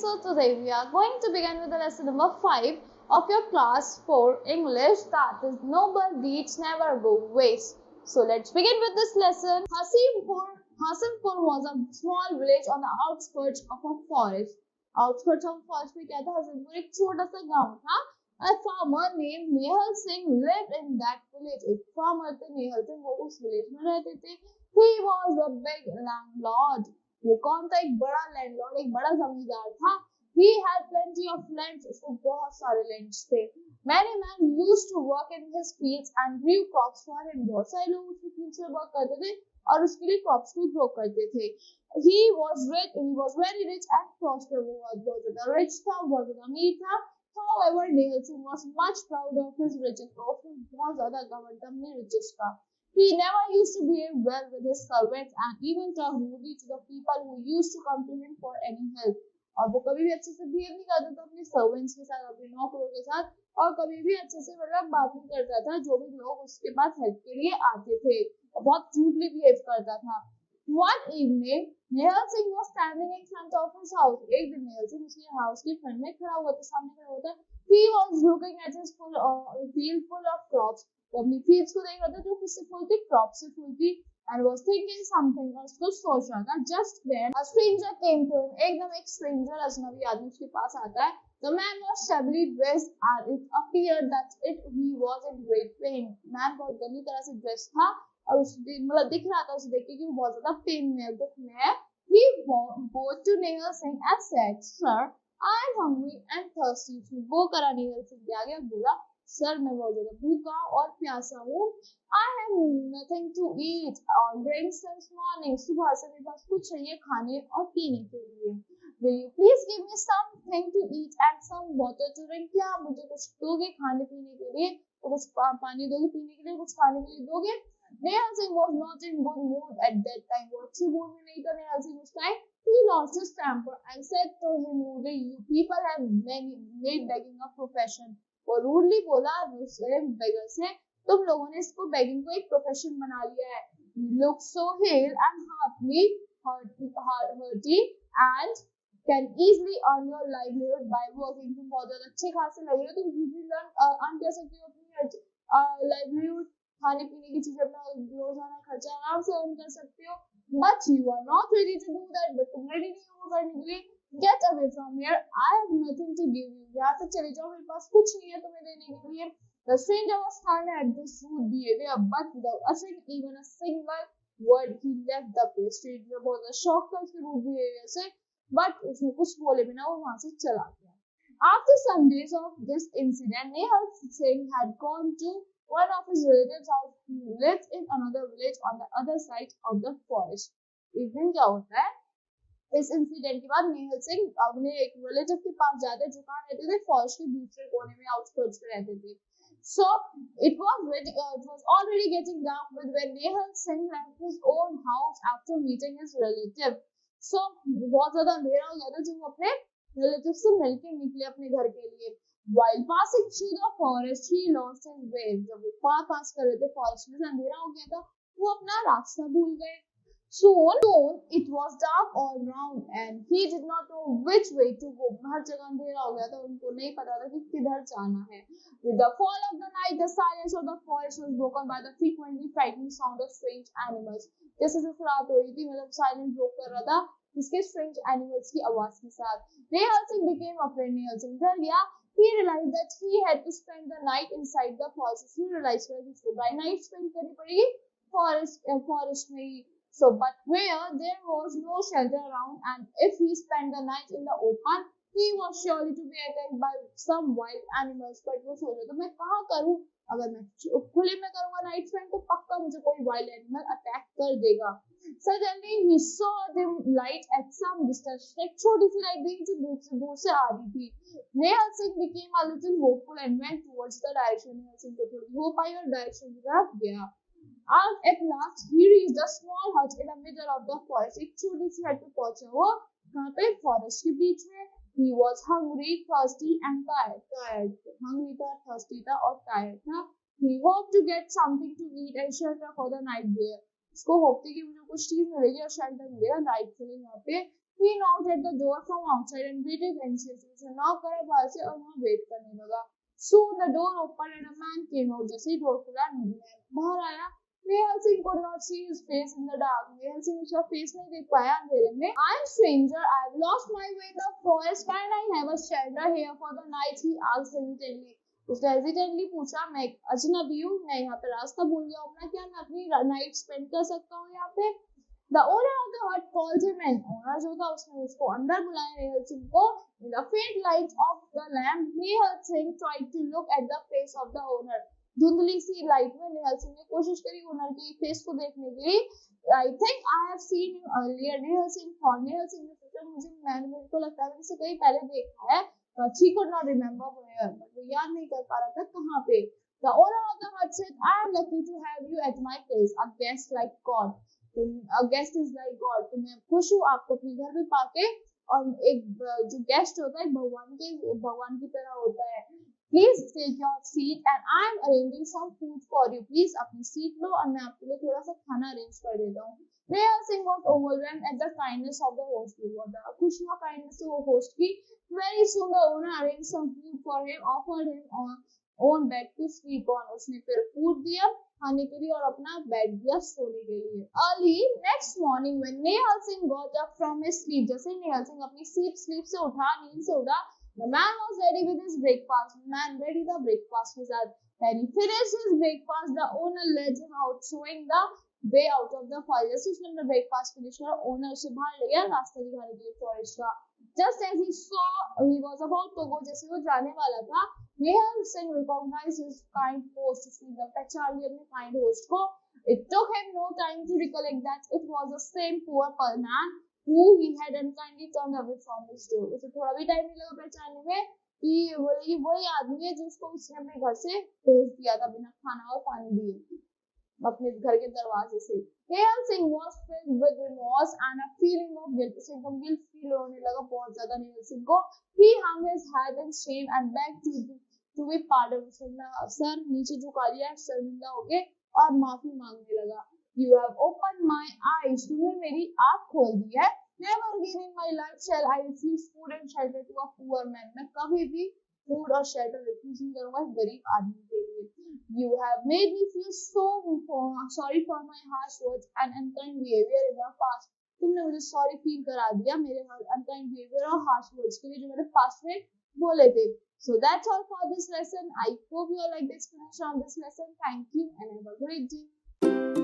So today we are going to begin with the lesson number 5 of your class 4 English, that is noble deeds never go waste. So let's begin with this lesson. Hasimpur was a small village on the outskirts of a forest. Outskirts of a forest में क्या था? हसीमपुर एक छोटा सा गांव था. A farmer named Nehal Singh lived in that village. एक farmer थे Nehal Singh, वो उस village में रहते थे. He was a big landlord. वो कौन था? एक बड़ा लैंडलॉर्ड, एक बड़ा जमींदार था. He had plenty of lands. उसको बहुत सारे lands थे. Many men used to work in his fields and grew crops for him. बहुत सारे लोग उसके fields में work करते थे और उसके लिए crops को grow करते थे. He was very rich and prosperous. वो बहुत ज़्यादा rich था, बहुत ज़्यादा अमीर था. However, Nehal Singh was much proud of his riches. उसने बहुत ज़्यादा घमंड था अपने riches का. He never used to behave well with his servants and even talk rudely to the people who used to come to him for any help. और वो कभी भी अच्छे से behave नहीं करता था अपने servants के साथ, अपने नौकरों के साथ, और कभी भी अच्छे से मतलब बात नहीं करता था जो भी लोग उसके पास help के लिए आते थे. बहुत rudely behave करता था. One evening, Nehal Singh was standing in front of his house. एक दिन Nehal Singh उसके house के front में खड़ा हुआ था, सामने खड़ा हुआ था. He was looking at his field full of crops. वो अपनी fields को देख रहा था जो किससे full थी? Crops से full थी. And was thinking something, और उसको सोच रहा था. Just then, a stranger came to him. एकदम एक stranger अजनबी आदमी उसके पास आता है. The man was shabbily dressed and it appeared that he was in great pain. Man बहुत गंदी तरह से dressed था और उसे मतलब दिख रहा था उसे देख के कि वो बहुत ज़्यादा पेन में है, दुख में है. He bowed to Nehal Singh and said, "Sir, I am hungry and thirsty." वो करा Nehal Singh के आगे बोला, सर मैं बहुत ज़्यादा भूखा और प्यासा हूँ. I have nothing to eat or drink since morning. सुबह से मेरे पास कुछ चाहिए खाने और पीने के लिए. Will you please give me something to eat and some water to drink? क्या मुझे कुछ दोगे खाने पीने के लिए? तो कुछ पानी दोगे पीने के लिए, कुछ खाने के लिए दोगे? Nehal Singh was not in good mood at that time. वो अच्छे मूड में नहीं था Nehal Singh उस time. He lost his temper and said to him rudely, "You people have made begging a profession." वो rudely बोला उससे beggar से, तुम लोगों ने इसको begging को एक profession बना लिया है. You look so hale and hearty and can easily earn your livelihood by working. तुम बहुत ज़्यादा अच्छे खासे लग रहे हो, तुम easily earn कर सकते हो अपनी livelihood, खाने पीने की चीजें अपना रोजाना खर्चा आराम से अर्न कर सकते हो. But you are not ready to do that. But तुम ready नहीं हो करने के लिए. Get away from here. I have nothing to give you. यहाँ से चले जाओ, मेरे पास कुछ नहीं है तुम्हें देने के लिए. The stranger was stunned at this rude behavior, but without uttering even a single word, he left the place. Stranger बहुत ज़्यादा shocked था उसके rude behavior से, but उसने कुछ बोले बिना वो वहाँ से चला गया. After some days of this incident, Nehal Singh had gone to one of his relatives who lived in another village on the other side of the forest. एक दिन क्या होता है, इस इंसिडेंट के बाद नेहल सिंह अपने एक रिलेटिव के पास जाते हैं जो कहाँ रहते थे? फॉरेस्ट के दूसरे कोने में, आउटस्कर्ट्स में रहते थे. So it was already getting dark when Nehal Singh left his own house after meeting his relative. So बहुत ज़्यादा अंधेरा हो गया था जब वो अपने रिलेटिव से मिलके निकले अपने घर के लिए. While passing through the forest, he lost his way. जब वो पास कर रहे थे फॉरेस्ट में, अंधेरा हो गया था, वो अपना रास्ता भूल गए. Soon it was dark all round and he did not know which way to go. हर जगह अंधेरा हो गया था, उनको नहीं पता था कि किधर जाना है. With the fall of the night, the silence of the forest was broken by the frequently frightening sound of strange animals. जैसे जैसे रात हो रही थी, मतलब साइलेंस ब्रोक कर रहा था इसके strange animals की आवाज के साथ. Nehal Singh became afraid. Nehal Singh डर गया. He realized that he had to spend the night inside the forest. He realized that उसको by night spend करनी पड़ेगी forest में ही. So, but where there was no shelter around, and if he spent the night in the open, he was surely to be attacked by some wild animals. But वो सोच रहा था मैं कहाँ करूँ? अगर मैं खुले में करूँगा नाइट स्पेंड तो पक्का मुझे कोई वाइल्ड एनिमल अटैक कर देगा. Suddenly he saw dim light at some distance. एक छोटी सी लाइट देखी जो दूर से आ रही थी. Nehal Singh became a little hopeful and went towards the direction. Nehal Singh को थोड़ी होप आई और डायरेक्शन की तरफ गया. At last he reached a small hut in the middle of the forest. एक छोटी सी हट पे पहुंचा वो, कहाँ पे? फॉरेस्ट के बीच में. He was hungry, thirsty and tired. Hungry था, thirsty था और tired था. He hoped to get something to eat and shelter for the night there. उसको होप थी कि मुझे कुछ चीज मिलेगी और शेल्टर मिलेगा नाइट के लिए यहाँ पे. He knocked at the door from outside and waited anxiously. उसने knock करा बाहर से और वहाँ wait करने लगा. Soon the door opened and a man came out. जैसे ही door खुला, बाहर आया. Nehal Singh could not see his face in the dark. Nehal Singh उसका face नहीं देख पाया अंधेरे में. I am stranger. I have lost my way in the forest. Can I have a shelter here for the night? He asked hesitantly. उसने hesitantly पूछा, मैं अजनबी हूँ, मैं यहाँ पे रास्ता भूल गया हूँ, क्या मैं अपनी नाइट स्पेंड कर सकता हूँ यहाँ पे? The owner of the hut called him in. Owner जो था उसने उसको अंदर बुलाया नेहल सिंह को. In the faint light of the lamp, Nehal Singh tried to look at the face of the owner. धुंधली सी लाइट में नेहल सिंह ने कोशिश करी ओनर के फेस को देखने की. I think I have seen him earlier. Nehal Singh ने सोचा, मेरे को लगता है मैंने इसे कहीं पहले देखा है. But she could not remember where. वो याद नहीं कर पा रहा था कहाँ पे. The owner of the hut said, I am lucky to have you at my place. A guest like God. A guest is like God. तो मैं खुश हूँ आपको अपने घर में पाके. और एक जो गेस्ट होता है भगवान की तरह होता है. Please take your seat and I am arranging some food for you. Please अपनी सीट लो और मैं आपके लिए थोड़ा सा खाना अरेंज कर देता हूँ. Nehal Singh was overwhelmed at the kindness of the host. खुश हुआ kindness से वो host की. Very soon the owner arranged some food for him, offered him own bed to sleep on. उसने फिर food दिया खाने के लिए और अपना बेड दिया सोने के लिए. Early next morning when Nehal Singh got up from his sleep, जैसे Nehal Singh अपनी sleep से उठा, नींद से उठा, the man was ready with his breakfast. The man ready था breakfast के साथ. When he finished his breakfast, the owner led him out, showing the way out of the forest. जैसे उसने अपना breakfast finish करा, owner उसे बाहर ले गया रास्ता दिखाने के लिए forest का. Just as he saw he was about to go, जैसे वो जाने वाला था, Nehal Singh recognized his kind host. उसने जब पहचान लिया अपने kind host को. It took him no time to recollect that it was the same poor man who he had unkindly turned away from his door. उसे थोड़ा भी time नहीं लगा पहचानने में कि वही आदमी है जिसको उसने अपने घर से भेज दिया था बिना खाना और पानी दिए अपने घर के दरवाजे से. Nehal Singh was filled with remorse and a feeling of guilt. उसे एकदम गिल्ट फील होने लगा बहुत ज्यादा नेहल सिंह को. He hung his head in shame and begged to be pardoned. उसने सर नीचे झुका लिया शर्मिंदा होके और माफी मांगने लगा. You have opened my eyes. तुमने मेरी आँख खोल दी है. Never again in my life shall I refuse food and shelter to a poor man. मैं कभी भी फूड और शेल्टर रिफ्यूज नहीं करूंगा गरीब आदमी के लिए. You have made me feel so sorry for my harsh words and unkind behavior in the past. तुमने मुझे सॉरी फील करा दिया मेरे unkind behavior और harsh words के लिए जो मैंने पास्ट में बोले थे. So that's all for this lesson. I hope you all like the explanation of this lesson. Thank you and have a great day.